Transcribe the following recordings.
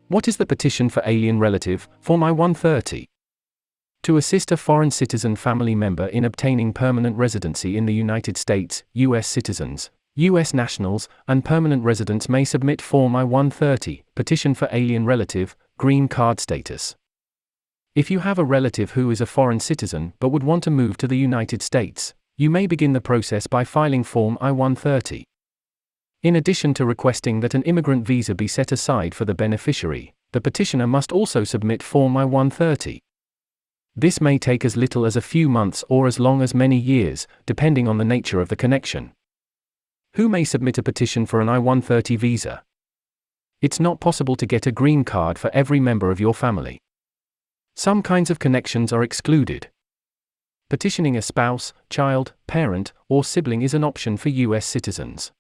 What is the petition for alien relative, Form I-130? To assist a foreign citizen family member in obtaining permanent residency in the United States, U.S. citizens, U.S. nationals, and permanent residents may submit Form I-130, Petition for Alien Relative, Green Card Status. If you have a relative who is a foreign citizen but would want to move to the United States, you may begin the process by filing Form I-130. In addition to requesting that an immigrant visa be set aside for the beneficiary, the petitioner must also submit Form I-130. This may take as little as a few months or as long as many years, depending on the nature of the connection. Who may submit a petition for an I-130 visa? It's not possible to get a green card for every member of your family. Some kinds of connections are excluded. Petitioning a spouse, child, parent, or sibling is an option for U.S. citizens.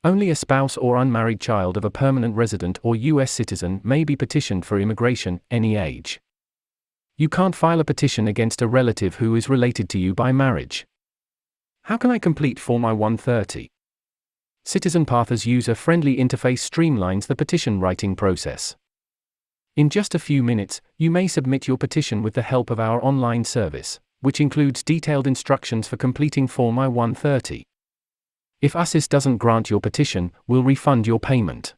Only a spouse or unmarried child of a permanent resident or U.S. citizen may be petitioned for immigration, any age. You can't file a petition against a relative who is related to you by marriage. How can I complete Form I-130? Citizen Path's user-friendly interface streamlines the petition writing process. In just a few minutes, you may submit your petition with the help of our online service, which includes detailed instructions for completing Form I-130. If USCIS doesn't grant your petition, we'll refund your payment.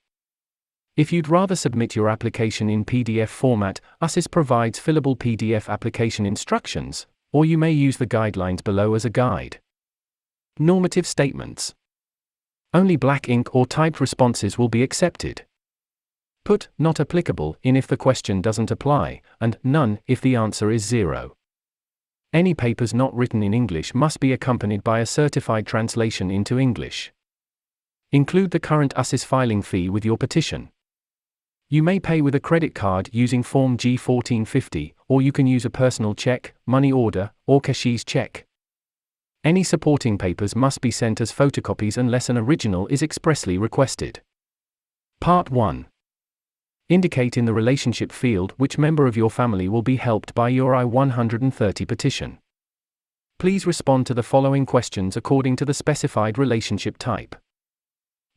If you'd rather submit your application in PDF format, USCIS provides fillable PDF application instructions, or you may use the guidelines below as a guide. Normative statements. Only black ink or typed responses will be accepted. Put "not applicable" in if the question doesn't apply, and none if the answer is 0. Any papers not written in English must be accompanied by a certified translation into English. Include the current USCIS filing fee with your petition. You may pay with a credit card using Form G1450, or you can use a personal check, money order, or cashier's check. Any supporting papers must be sent as photocopies unless an original is expressly requested. Part 1. Indicate in the relationship field which member of your family will be helped by your I-130 petition. Please respond to the following questions according to the specified relationship type.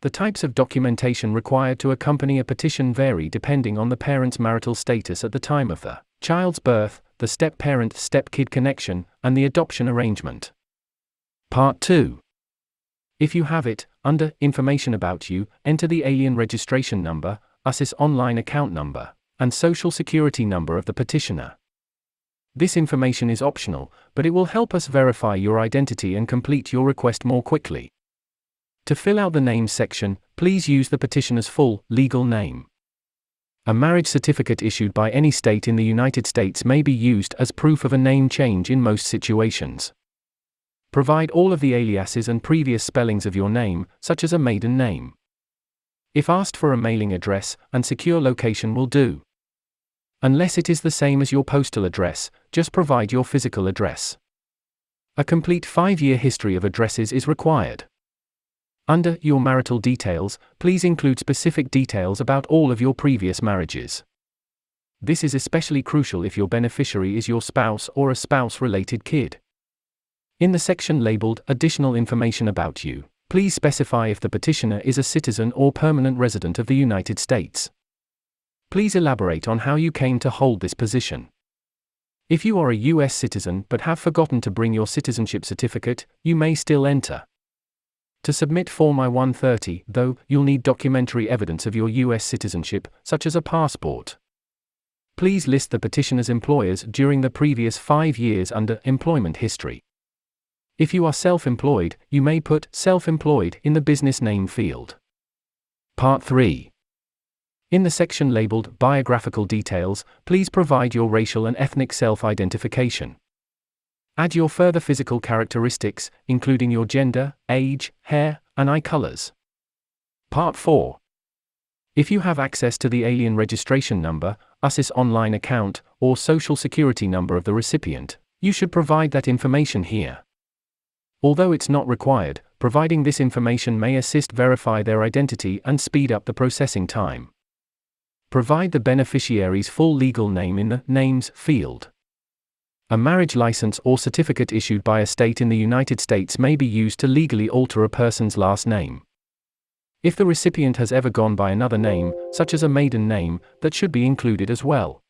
The types of documentation required to accompany a petition vary depending on the parent's marital status at the time of the child's birth, the step-parent-step-kid connection, and the adoption arrangement. Part 2. If you have it, under Information About You, enter the alien registration number, USCIS online account number, and social security number of the petitioner. This information is optional, but it will help us verify your identity and complete your request more quickly. To fill out the Names section, please use the petitioner's full, legal name. A marriage certificate issued by any state in the United States may be used as proof of a name change in most situations. Provide all of the aliases and previous spellings of your name, such as a maiden name. If asked for a mailing address, and secure location will do. Unless it is the same as your postal address, just provide your physical address. A complete 5-year history of addresses is required. Under Your Marital Details, please include specific details about all of your previous marriages. This is especially crucial if your beneficiary is your spouse or a spouse-related kid. In the section labeled Additional Information About You, please specify if the petitioner is a citizen or permanent resident of the United States. Please elaborate on how you came to hold this position. If you are a U.S. citizen but have forgotten to bring your citizenship certificate, you may still enter. To submit Form I-130, though, you'll need documentary evidence of your U.S. citizenship, such as a passport. Please list the petitioner's employers during the previous 5 years under Employment History. If you are self-employed, you may put self-employed in the business name field. Part 3. In the section labeled Biographical Details, please provide your racial and ethnic self-identification. Add your further physical characteristics, including your gender, age, hair, and eye colors. Part 4. If you have access to the alien registration number, USCIS online account, or social security number of the recipient, you should provide that information here. Although it's not required, providing this information may assist verify their identity and speed up the processing time. Provide the beneficiary's full legal name in the Names field. A marriage license or certificate issued by a state in the United States may be used to legally alter a person's last name. If the recipient has ever gone by another name, such as a maiden name, that should be included as well.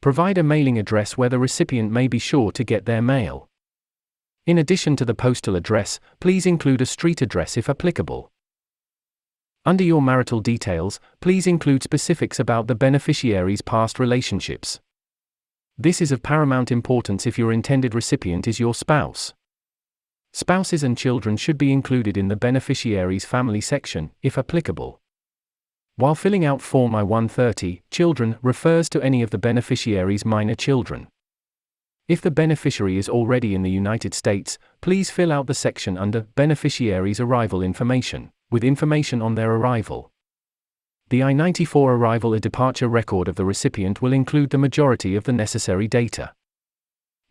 Provide a mailing address where the recipient may be sure to get their mail. In addition to the postal address, please include a street address if applicable. Under your marital details, please include specifics about the beneficiary's past relationships. This is of paramount importance if your intended recipient is your spouse. Spouses and children should be included in the beneficiary's family section, if applicable. While filling out Form I-130, children refers to any of the beneficiary's minor children. If the beneficiary is already in the United States, please fill out the section under Beneficiary's Arrival Information, with information on their arrival. The I-94 arrival and departure record of the recipient will include the majority of the necessary data.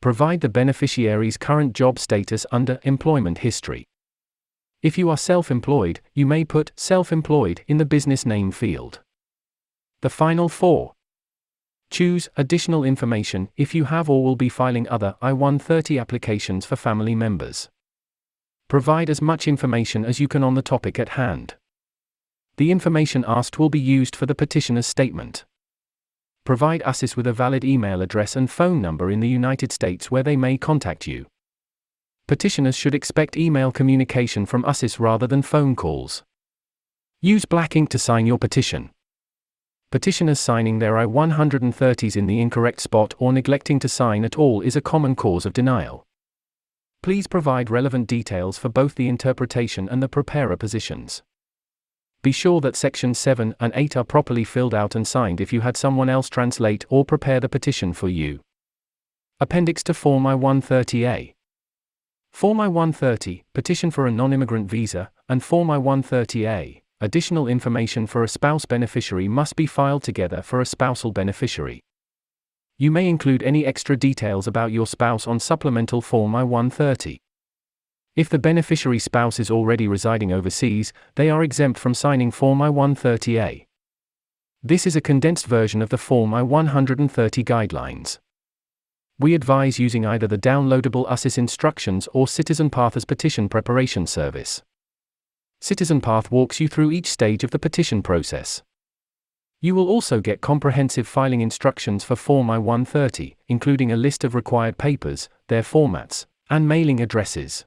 Provide the beneficiary's current job status under Employment History. If you are self-employed, you may put self-employed in the business name field. The final 4. Choose additional information if you have or will be filing other I-130 applications for family members. Provide as much information as you can on the topic at hand. The information asked will be used for the petitioner's statement. Provide USCIS with a valid email address and phone number in the United States where they may contact you. Petitioners should expect email communication from USCIS rather than phone calls. Use black ink to sign your petition. Petitioners signing their I-130s in the incorrect spot or neglecting to sign at all is a common cause of denial. Please provide relevant details for both the interpretation and the preparer positions. Be sure that Sections 7 and 8 are properly filled out and signed if you had someone else translate or prepare the petition for you. Appendix to Form I-130A. Form I-130, Petition for a Non-Immigrant Visa, and Form I-130A, Additional Information for a Spouse Beneficiary must be filed together for a spousal beneficiary. You may include any extra details about your spouse on Supplemental Form I-130. If the beneficiary spouse is already residing overseas, they are exempt from signing Form I-130A. This is a condensed version of the Form I-130 guidelines. We advise using either the downloadable USCIS instructions or CitizenPath's petition preparation service. CitizenPath walks you through each stage of the petition process. You will also get comprehensive filing instructions for Form I-130, including a list of required papers, their formats, and mailing addresses.